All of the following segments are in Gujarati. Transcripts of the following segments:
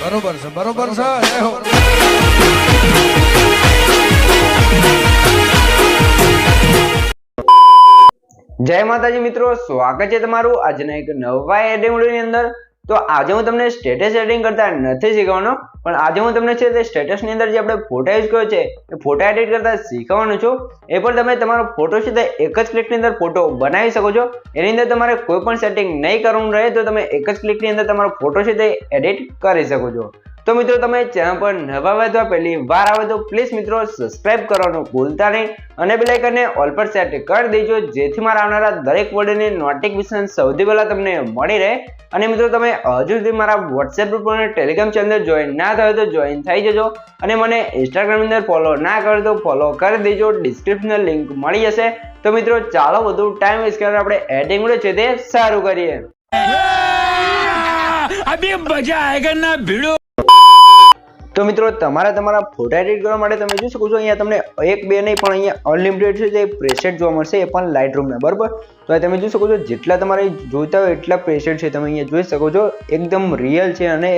બરોબર છે બરોબર છે જય હો જય માતાજી મિત્રો, સ્વાગત છે તમારું આજના એક નવા એડિટિંગ વિડિયોની અંદર। તો આજે હું તમને સ્ટેટસ એડિટિંગ કરતા નથી શીખવાનો, પણ આજે હું તમને છે તે સ્ટેટસ ની અંદર જે આપણે ફોટા યુઝ કર્યો છે એ ફોટા એડિટ કરતા શીખવાનો છું। એ પણ તમે તમારો ફોટો છે તે એક જ ક્લિક ની અંદર ફોટો બનાવી શકો છો। એની અંદર તમારે કોઈ પણ સેટિંગ નહીં કરવાનું રહે, તો તમે એક જ ક્લિક ની અંદર તમારો ફોટો છે તે એડિટ કરી શકો છો। તો મિત્રો તમે ચેનલ પર નવા હોય તો પહેલી વાર આવે તો પ્લીઝ મિત્રો સબસ્ક્રાઇબ કરવાનું ભૂલતા નહીં અને બેલ આઇકનને ઓલ પર સેટ કરી દેજો, જેથી મારા આવનારા દરેક વિડિયોની નોટિફિકેશન સૌથી પહેલા તમને મળી રહે। અને મિત્રો તમે હજુ સુધી મારા WhatsApp ગ્રુપ અને Telegram ચેનલ જોઈન ના થયો તો જોઈન થઈ જજો, અને મને Instagram ની અંદર ફોલો ના કરો તો ફોલો કરી દેજો, ડિસ્ક્રિપ્શન લિંક મળી જશે। તો મિત્રો ચાલો વધુ ટાઈમ વેસ્ટ કર્યા આપણે એડિટિંગ વિડિયો છે તે શરૂ કરીએ। અભી મજા આયેગા ના ભીડો। તો મિત્રો તમારા ફોટા એડિટ કરવા માટે તમે જોઈ શકો છો અહીંયા તમને એક બે નહીં પણ અહીંયા અનલિમિટેડ છે જે પ્રેસેટ જોવા મળશે, એ પણ લાઇટરૂમ ના બરાબર। તો આ તમે જોઈ શકો છો જેટલા તમારે જોઈતા હોય એટલા પ્રેસેટ છે તમે અહીંયા જોઈ શકો છો, એકદમ રિયલ છે અને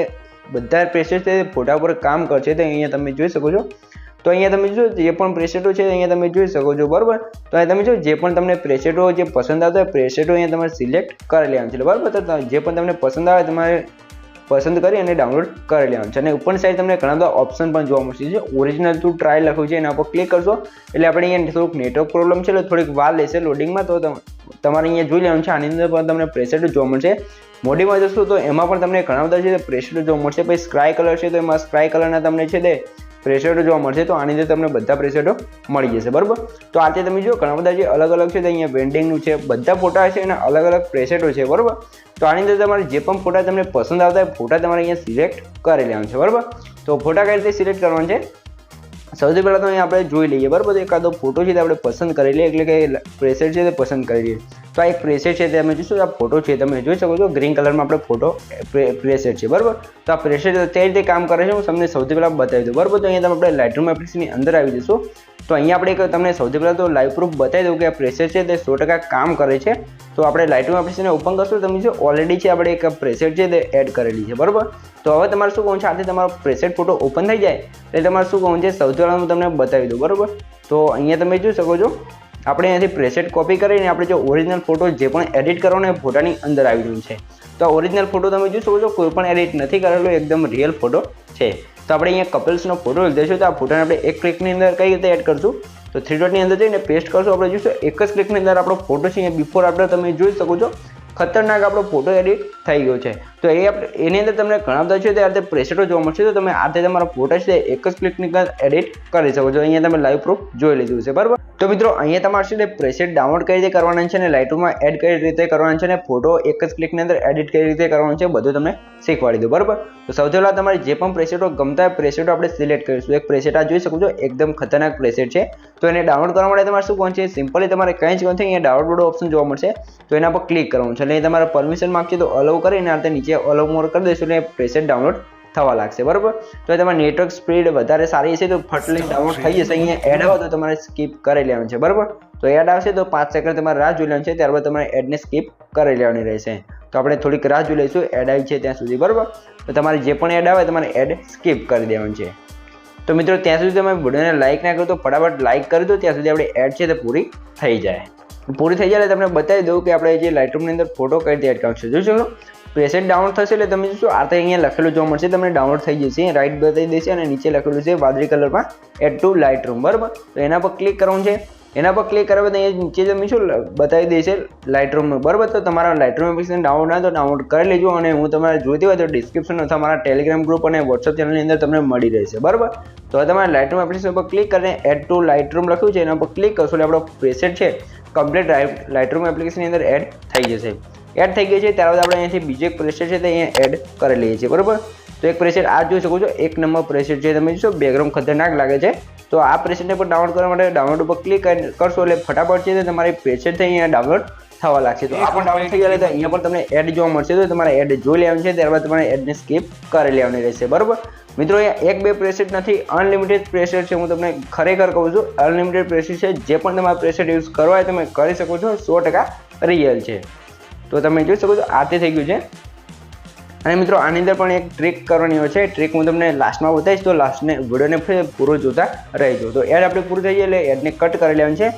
બધા પ્રેસેટ છે ફોટા પર કામ કરશે। તો અહીંયા તમે જોઈ શકો છો, તો અહીંયા તમે જો જે પણ પ્રેસેટો છે અહીંયા તમે જોઈ શકો છો બરાબર। તો અહીંયા તમે જો જે પણ તમને પ્રેસેટો જે પસંદ આવતા હોય પ્રેસેટો અહીંયા તમારે સિલેક્ટ કરી લેવાનું છે બરાબર। તો જે પણ તમને પસંદ આવે તમારે પસંદ કરી અને ડાઉનલોડ કરી લેવાનું છે। અને ઉપરની સાઈડ તમને ઘણા બધા ઓપ્શન પણ જોવા મળશે, જે ઓરિજિનલ ટુ ટ્રાય લખ્યું છે એના પર ક્લિક કરશો એટલે આપણે અહીંયા થોડુંક નેટવર્ક પ્રોબ્લેમ છે એટલે થોડીક વાર લેશે લોડિંગમાં, તો તમારે અહીંયા જોઈ લેવાનું છે। આની અંદર પણ તમને પ્રેસેટો જોવા મળશે। મોડીમાં જશો તો એમાં પણ તમને ઘણા બધા છે પ્રેસેટો જોવા મળશે। પછી સ્કાય કલર છે તો એમાં સ્કાય કલરના તમને છે તે પ્રેસેટો જોવા મળશે, તો આની અંદર તમને બધા પ્રેસેટો મળી જશે બરાબર। તો આજે તમે જો ઘણા બધા જે અલગ અલગ છે અહીંયા વેન્ડિંગનું છે, બધા ફોટા છે એના અલગ અલગ પ્રેસેટો છે બરાબર। તો આની અંદર તમારે જે પણ ફોટા તમને પસંદ આવતા હોય ફોટા તમારે અહીંયા સિલેક્ટ કરી લેવાનું છે બરાબર। તો ફોટા કઈ રીતે સિલેક્ટ કરવાનું છે સૌથી પહેલાં તો અહીંયા આપણે જોઈ લઈએ બરાબર। તો એકાદો ફોટો છે તે આપણે પસંદ કરી લઈએ, એટલે કે પ્રેસેટ છે તે પસંદ કરી લઈએ। તો આ એક પ્રેસેટ છે તે તમે જોશો, આ ફોટો છે તમે જોઈ શકો છો ગ્રીન કલરમાં આપણે ફોટો પ્રેસેટ છે બરાબર। તો આ પ્રેસેટ તે રીતે કામ કરે છે, હું તમને સૌથી પહેલાં બતાવી દઉં બરાબર। તો અહીંયા તમે આપણે લાઇટરૂમ એપ્લિકેશનની અંદર આવી જશો, તો અહીંયા આપણે તમને સૌથી પહેલાં તો લાઈવ પ્રૂફ બતાવી દઉં કે આ પ્રેસેટ છે તે 100% કામ કરે છે। તો આપણે લાઇટરૂમ એપ્લિકેશનને ઓપન કરશું, તમે જો ઓલરેડી છે આપણે એક પ્રેસેટ છે તે એડ કરેલી છે બરાબર। તો હવે તમારે શું કહું છે, આથી તમારો પ્રેસેટ ફોટો ઓપન થઈ જાય એટલે તમારે શું કહું છે સૌથી પહેલાં હું તમને બતાવી દઉં બરાબર। તો અહીંયા તમે જોઈ શકો છો આપણે અહીંયાથી પ્રેસેટ કોપી કરીને આપણે જો ઓરિજિનલ ફોટો જે પણ એડિટ કરવાનો એ ફોટાની અંદર આવી રહ્યું છે। તો આ ઓરિજિનલ ફોટો તમે જોઈ શકો છો કોઈ પણ એડિટ નથી કરેલો, એકદમ રિયલ ફોટો છે। તો આપણે અહીંયા કપલ્સનો ફોટો લીધો, તો આ ફોટાને આપણે એક ક્લિકની અંદર કઈ રીતે એડ કરશું, તો થ્રી ડોટની અંદર જઈને પેસ્ટ કરશું, આપણે જોઈશું એક જ ક્લિકની અંદર આપણો ફોટો છે અહીંયા બિફોર આફ્ટર તમે જોઈ શકો છો ખતરનાક આપણો ફોટો એડિટ થઈ ગયો છે। તો એની અંદર તમને ઘણા બધા છે તે આ રીતે પ્રેસેટો જોવા મળશે, તો તમે આ રીતે તમારા ફોટા છે એક જ ક્લિકની અંદર એડિટ કરી શકો છો। અહીંયા તમે લાઈવ પ્રૂફ જોઈ લીધું છે બરાબર। તો મિત્રો અહીંયા તમારે છે પ્રેસેટ ડાઉનલોડ કઈ રીતે કરવાના છે અને લાઇટરૂમમાં એડ કઈ રીતે કરવાના છે અને ફોટો એક જ ક્લિકની અંદર એડિટ કઈ રીતે કરવાનો છે બધું તમને શીખવાડી દઉં બરાબર। તો સૌથી પહેલાં તમારે જે પણ પ્રેસેટો ગમતા હોય પ્રેસેટો આપણે સિલેક્ટ કરીશું। એક પ્રેસેટ આ જોઈ શકો છો એકદમ ખતરનાક પ્રેસેટ છે, તો એને ડાઉનલોડ કરવા માટે તમારે શું કરવાનું છે, સિમ્પલી તમારે કંઈ જ કરવાનું છે અહીંયા ડાઉનલોડ ઓપ્શન જોવા મળશે, તો એના પર ક્લિક કરવાનું છે અને તમારે પરમિશન માંગશે તો અલાઉ કરીને આ નીચે અલાઉ મોર કરી દઈશું એટલે પ્રેસેટ ડાઉનલોડ થવા લાગશે બરાબર। તો તમારે નેટવર્ક સ્પીડ વધારે સારી હશે તો ફટલી ડાઉનલોડ થઈ જશે। અહીંયા એડ આવે તો તમારે સ્કીપ કરી લેવાનું છે બરાબર। તો એડ આવશે તો 5 સેકન્ડ તમારે રાહ જોઈ લેવાની છે, ત્યારબાદ તમારે એડને સ્કીપ કરી લેવાની રહેશે। તો આપણે થોડીક રાહ જોઈ લઈશું એડ આવી છે ત્યાં સુધી બરાબર। તો તમારે જે પણ એડ આવે તમારે એડ સ્કીપ કરી દેવાનું છે। તો મિત્રો ત્યાં સુધી તમે વિડીયોને લાઇક ના કરો તો ફટાફટ લાઇક કરી દો, ત્યાં સુધી આપણે એડ છે તે પૂરી થઈ જાય। પૂરી થઈ જાય એટલે તમને બતાવી દઉં કે આપણે જે લાઇટરૂમની અંદર ફોટો કઈ રીતે એડ કરશું। જોઈ શકો પ્રેસેટ ડાઉનલોડ થશે એટલે તમે જોશો આ તો અહીંયા લખેલું જોવા મળશે, તમને ડાઉનલોડ થઈ જશે, રાઈટ બતાવી દેશે અને નીચે લખેલું છે વાદળી કલરમાં એડ ટુ લાઇટરૂમ બરાબર। તો એના પર ક્લિક કરવાનું છે, એના પર ક્લિક કર્યા બાદ અહીંયા નીચે તમે શું બતાવી દેશે લાઇટરૂમનું બરાબર। તો તમારા લાઇટરૂમ એપ્લિકેશન ડાઉનલોડ ના તો ડાઉનલોડ કરી લેજો, અને હું તમારે જોઈતી હોય તો ડિસ્ક્રિપ્શન અથવા મારા ટેલિગ્રામ ગ્રુપ અને વોટ્સઅપ ચેનલની અંદર તમને મળી રહેશે બરાબર। તો તમારે લાઇટરૂમ એપ્લિકેશન પર ક્લિક કરીને એડ ટુ લાઇટરૂમ લખ્યું છે એના પર ક્લિક કરશો એટલે આપણો પ્રેસેટ છે કમ્પ્લીટ લાઇટરૂમ એપ્લિકેશનની અંદર એડ થઈ જશે। એડ થઈ ગઈ છે ત્યારબાદ આપણે અહીંયાથી બીજો એક પ્રેસેટ છે તે અહીંયા એડ કરી લઈએ છીએ બરાબર। તો એક પ્રેસેટ આ જોઈ શકો છો એક નંબર પ્રેસેટ છે, તમે જોશો બેકગ્રાઉન્ડ ખતરનાક લાગે છે। તો આ પ્રેસેટને પણ ડાઉનલોડ કરવા માટે ડાઉનલોડ ઉપર ક્લિક કરશો એટલે ફટાફટ છે તમારી પ્રેસેટ છે અહીંયા ડાઉનલોડ થવા લાગશે। તો આ પણ ડાઉનલોડ થઈ જાય તો અહીંયા પણ તમને એડ જોવા મળશે, તો તમારે એડ જોઈ લેવાની છે, ત્યારબાદ તમારે એડને સ્કીપ કરી લેવાની રહેશે બરાબર। મિત્રો અહીંયા એક બે પ્રેસેટ નથી, અનલિમિટેડ પ્રેસેટ છે, હું તમને ખરેખર કહું છું અનલિમિટેડ પ્રેસેટ છે, જે પણ તમારે પ્રેસેટ યુઝ કરવા હોય તમે કરી શકો છો, 100% રિયલ છે। તો તમે જોઈ શકો છો આથી થઈ ગયું છે। અને મિત્રો આની અંદર પણ એક ટ્રીક કરવાની હોય છે, ટ્રીક હું તમને લાસ્ટમાં બતાવીશ, તો લાસ્ટને વિડીયોને પૂરો જોતા રહેજો. તો એડ આપણે પૂરું થઈ જાય એટલે એડને કટ કરી લેવાનું છે.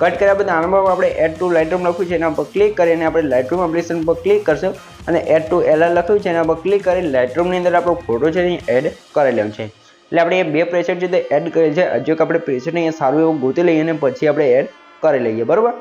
કટ કર્યા બાદ આમાં આપણે એડ ટુ લાઇટરૂમ લખ્યું છે એના પર ક્લિક કરીને આપણે લાઇટરૂમ એપ્લિકેશન પર ક્લિક કરશું અને એડ ટુ LR લખ્યું છે એના પર ક્લિક કરી લાઇટરૂમની અંદર આપણો ફોટો છે એ એડ કરી લેવાનું છે. એટલે આપણે એ બે પ્રેસેટ છે તે એડ કરેલ છે. હજુ આપણે પ્રેસેટ અહીંયા સારું એવું ગોતી લઈએ અને પછી આપણે એડ કરી લઈએ, બરાબર.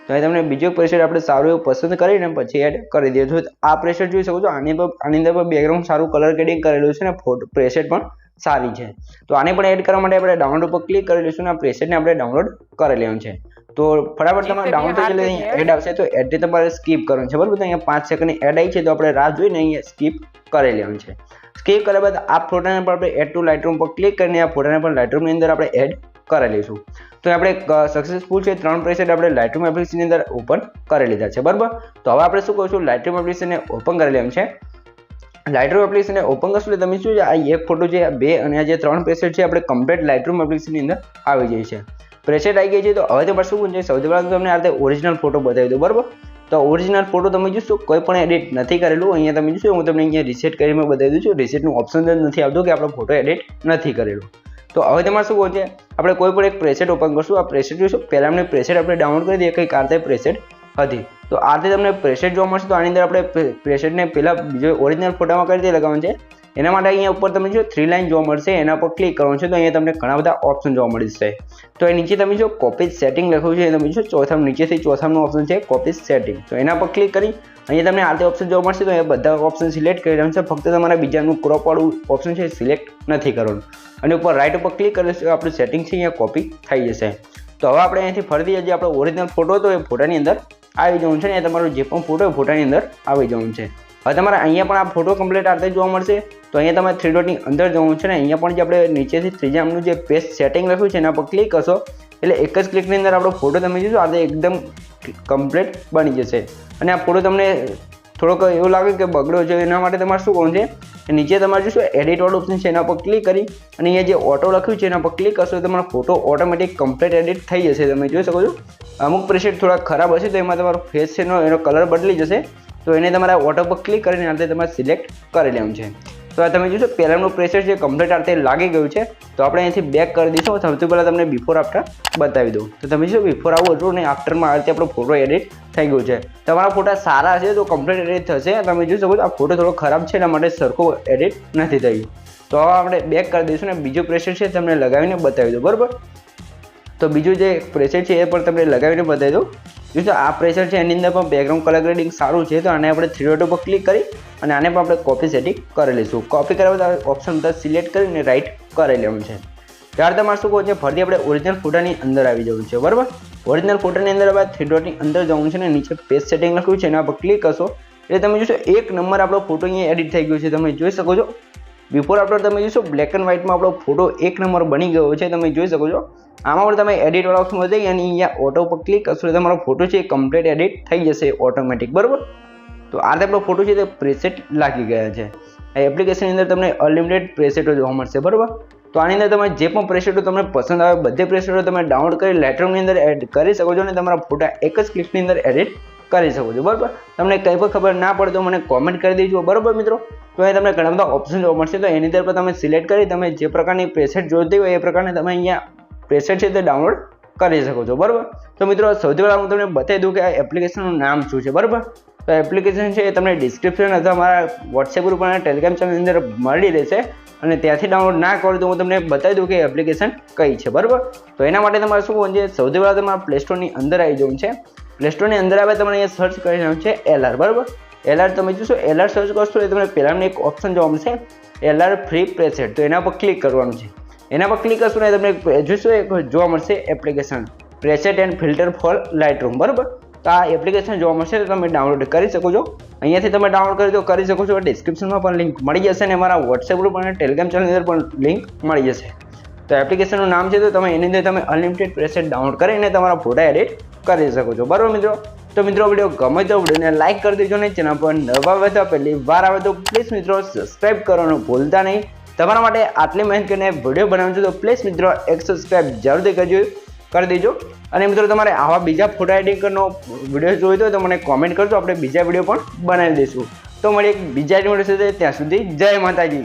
તો અહીં તમને બીજો પ્રેસેટ આપણે સારું એવું પસંદ કરીને પછી એડ કરી દઈએ. તો આ પ્રેસેટ જોઈ શકો છો, આની અંદર પણ બેકગ્રાઉન્ડ સારું કલર ગ્રેડિંગ કરેલું છે અને ફોટો પ્રેસેટ પણ સારી છે. તો આને પણ એડ કરવા માટે આપણે ડાઉનલોડ પર ક્લિક કરી લઈશું અને આ પ્રેસેટને આપણે ડાઉનલોડ કરી લેવાનું છે. તો ફટાફટ તમારે ડાઉનલોડ થઈ એટલે અહીંયા એડ આવશે તો એડને તમારે સ્કીપ કરવાનું છે, બરાબર. તો અહીંયા 5 સેકન્ડની એડ આવી છે તો આપણે રાહ જોઈને અહીંયા સ્કીપ કરી લેવાનું છે. સ્કીપ કર્યા બાદ આ ફોટાને પણ આપણે એડ ટુ લાઇટરૂમ પર ક્લિક કરીને આ ફોટાને પણ લાઇટરૂમની અંદર આપણે એડ કરી લઈશું. તો આપણે સક્સેસફુલ છે 3 પ્રેસેટ આપણે લાઇટરૂમ એપ્લિકેશનની અંદર ઓપન કરી લીધા છે, બરાબર. તો હવે આપણે શું કરીશું, લાઇટરૂમ એપ્લિકેશનને ઓપન કરી લેવાનું છે. લાઇટરૂમ એપ્લિકેશનને ઓપન કરશું એટલે તમે શું છે આ એક ફોટો છે, 2 અને આ જે 3 પ્રેસેટ છે આપણે કમ્પ્લીટ લાઇટરૂમ એપ્લિકેશનની અંદર આવી જાય છે. પ્રેસેટ આવી ગઈ છે. તો હવે તમારે શું છે, સૌથી પહેલાં તમને આ રીતે ઓરિજિનલ ફોટો બતાવી દો, બરાબર. તો ઓરિજિનલ ફોટો તમે જોશો કોઈ પણ એડિટ નથી કરેલું. અહીંયા તમે જોશો હું તમને અહીંયા રીસેટ કરીને બતાવી દઉં છું. રીસેટનું ઓપ્શન જ નથી આવતું કે આપણો ફોટો એડિટ નથી કરેલું. તો હવે તમારે શું છે, આપણે કોઈ પણ એક પ્રેસેટ ઓપન કરશું. આ પ્રેસેટ જોઈશું, પહેલાં અમને પ્રેસેટ આપણે ડાઉનલોડ કરી દઈએ, કંઈક આ રીતે પ્રેસેટ હતી. તો આ રીતે તમને પ્રેસેટ જોવા મળશે. તો આની અંદર આપણે પ્રેસેટને પહેલાં બીજો ઓરિજિનલ ફોટામાં કરી દઈએ લગાવવાનું છે. એના માટે અહીંયા ઉપર તમે જો 3 લાઇન જોવા મળશે, એના પર ક્લિક કરવાનું છે. તો અહીંયા તમને ઘણા બધા ઓપ્શન જોવા મળી જશે. તો એ નીચે તમે જો કોપી સેટિંગ લખ્યું છે, તમે જો ચોથામાં નીચેથી ચોથાનું ઓપ્શન છે કોપી સેટિંગ. તો એના પર ક્લિક કરી અહીંયા તમને આ રીતે ઓપ્શન જોવા મળશે. તો એ બધા ઓપ્શન સિલેક્ટ કરી લેવાનું છે. ફક્ત તમારા બીજાનું ક્રોપ વાળું ઓપ્શન છે સિલેક્ટ નથી કરવાનું. અને ઉપર રાઇટ ઉપર ક્લિક કરીશું આપણું સેટિંગ છે અહીંયા કોપી થઈ જશે. તો હવે આપણે અહીંયાથી ફરીથી જે આપણો ઓરિજિનલ ફોટો હતો એ ફોટાની અંદર આવી જવાનું છે. ને તમારો જે પણ ફોટો ફોટાની અંદર આવી જવાનું છે. હવે તમારે અહીંયા પણ આ ફોટો કમ્પ્લીટ આ રીતે જોવા મળશે. તો અહીંયા તમારે 3 ડોટની અંદર જવાનું છે ને અહીંયા પણ જે આપણે નીચેથી ત્રીજાનું જે પેજ સેટિંગ લખ્યું છે એના પર ક્લિક કરશો એટલે એક જ ક્લિકની અંદર આપણો ફોટો તમે જોશો આ એકદમ કમ્પ્લીટ બની જશે. અને આ ફોટો તમને થોડોક એવું લાગે કે બગડ્યો છે એના માટે તમારે શું કરવું છે, નીચે તમારે જોશો એડિટ વાળું ઓપ્શન છે એના પર ક્લિક કરી અને અહીંયા જે ઓટો લખ્યું છે એના પર ક્લિક કરશો તો તમારો ફોટો ઓટોમેટિક કમ્પ્લીટ એડિટ થઈ જશે. તમે જોઈ શકો છો અમુક પ્રેસેટ થોડા ખરાબ હશે તો એમાં તમારો ફેસ છે એનો કલર બદલી જશે. તો એને તમારા ઓટો પર ક્લિક કરીને આ રીતે તમારે સિલેક્ટ કરી લેવાનું છે. તો આ તમે જોશો પહેલાંનું પ્રેસેટ જે કમ્પ્લીટ આ રીતે લાગી ગયું છે. તો આપણે અહીંથી બેક કરી દઈશું. સૌથી પહેલાં તમને બિફોર આફ્ટર બતાવી દઉં. તો તમે જો બિફોર આવું હતું ને આફ્ટરમાં આ રીતે આપણો ફોટો એડિટ થઈ ગયું છે. તમારા ફોટા સારા હશે તો કમ્પ્લીટ એડિટ થશે. તમે જોઈ શકો છો આ ફોટો થોડો ખરાબ છે એના માટે સરખો એડિટ નથી થયું. તો હવે આપણે બેક કરી દઈશું ને બીજો પ્રેસેટ છે તમને લગાવીને બતાવી દો, બરાબર. તો બીજું જે પ્રેસેટ છે એ પણ તમને લગાવીને બતાવી દો. જોઈશું આ પ્રેસેટ છે એની અંદર પણ બેકગ્રાઉન્ડ કલર ગ્રેડિંગ સારું છે. તો આને આપણે 3 ડોટ ઉપર ક્લિક કરી અને આને પણ આપણે કોપી સેટિંગ કરી લઈશું. કોપી કર્યા બાદ ઓપ્શન બધા સિલેક્ટ કરીને રાઇટ કરી લેવાનું છે. ત્યાર તમારે શું કહું છે ફરીથી આપણે ઓરિજિનલ ફોટાની અંદર આવી જવું છે, બરાબર. ઓરિજિનલ ફોટાની અંદર આપણે 3 ડોટની અંદર જવું છે ને નીચે પેજ સેટિંગ લખ્યું છે એના પર ક્લિક કરશો એટલે તમે જોશો એક નંબર આપણો ફોટો અહીંયા એડિટ થઈ ગયો છે. તમે જોઈ શકો છો બિફોર આફ્ટર તમે જોશો બ્લેક એન્ડ વ્હાઇટમાં આપણો ફોટો એક નંબર બની ગયો છે. તમે જોઈ શકો છો આમાં પણ તમે એડિટ વાળા ઓપ્શન જઈ અને અહીંયા ઓટો પર ક્લિક કરશો એટલે તમારો ફોટો છે એ કમ્પ્લીટ એડિટ થઈ જશે ઓટોમેટિક, બરાબર. તો આ આપણો ફોટો છે તે પ્રેસેટ લાગી ગયા છે. આ એપ્લિકેશનની અંદર તમને અનલિમિટેડ પ્રેસેટો જોવા મળશે, બરાબર. તો આની અંદર તમે જે પણ પ્રેસેટો તમને પસંદ આવે બધે પ્રેસેટો તમે ડાઉનલોડ કરી લાઇટરૂમની અંદર એડ કરી શકો છો અને તમારા ફોટા એક જ ક્લિકની અંદર એડિટ કરી શકો છો, બરાબર. તમને કંઈ પણ ખબર ના પડે તો મને કોમેન્ટ કરી દેજો, બરાબર મિત્રો. તો અહીં તમને ઘણા બધા ઓપ્શન જોવા મળશે. તો એની અંદર પર તમે સિલેક્ટ કરી તમે જે પ્રકારની પ્રેસેટ જોઈતી હોય એ પ્રકારની તમે અહીંયા પ્રેસેટ છે તે ડાઉનલોડ કરી શકો છો, બરાબર. તો મિત્રો સૌથી પહેલાં હું તમને બતાવી દઉં કે આ એપ્લિકેશનનું નામ શું છે, બરાબર. તો એપ્લિકેશન છે એ તમને ડિસ્ક્રિપ્શન અથવા મારા વોટ્સએપ ગ્રુપ અને ટેલિગ્રામ ચેનલની અંદર મળી રહેશે અને ત્યાંથી ડાઉનલોડ ના કરો તો હું તમને બતાવી દઉં કે એપ્લિકેશન કઈ છે, બરાબર. તો એના માટે તમારે શું છે સૌથી પહેલાં તમારે પ્લે સ્ટોરની અંદર આવી જવું છે. પ્લે સ્ટોરની અંદર આવે તમારે અહીંયા સર્ચ કરી લેવાનું છે LR, બરાબર. LR તમે જોશો LR સર્ચ કરશો એટલે તમને પહેલાં એક ઓપ્શન જોવા મળશે LR ફ્રી પ્રેસેટ. તો એના પર ક્લિક કરવાનું છે. એના પર ક્લિક કરશો ને તમને જોશો એક જોવા મળશે એપ્લિકેશન પ્રેસેટ એન્ડ ફિલ્ટર ફોર લાઇટરૂમ, બરાબર. તો આ એપ્લિકેશન જોવા મળશે તો તમે ડાઉનલોડ કરી શકો છો. અહીંયાથી તમે ડાઉનલોડ કરી શકો છો. ડિસ્ક્રિપ્શનમાં પણ લિંક મળી જશે અને મારા વોટ્સએપ ગ્રુપ અને ટેલિગ્રામ ચેનલની અંદર પણ લિંક મળી જશે. તો એપ્લિકેશનનું નામ છે તો તમે એની અંદર તમે અનલિમિટેડ પ્રેસેટ ડાઉનલોડ કરીને તમારા ફોટા એડિટ કરી શકો છો, બરાબર મિત્રો. તો મિત્રો વિડીયો ગમે તો વિડીયોને લાઇક કરી દેજો ને ચેનલ પર નવા આવે તો પહેલી વાર આવે તો પ્લીઝ મિત્રો સબસ્ક્રાઈબ કરવાનું ભૂલતા નહીં. તમારા માટે આટલી મહેનત કરીને વિડીયો બનાવું છું તો પ્લીઝ મિત્રો એક સબસ્ક્રાઈબ જરૂરથી કરી દેજો. અને મિત્રો તમારે આવા બીજા ફોટા એડિટિંગનો વિડીયો જોઈતો હોય તો મને કોમેન્ટ કરજો, આપણે બીજા વિડીયો પણ બનાવી દઈશું. તો મળીએ એક બીજા વિડીયો સાથે, ત્યાં સુધી જય માતાજી.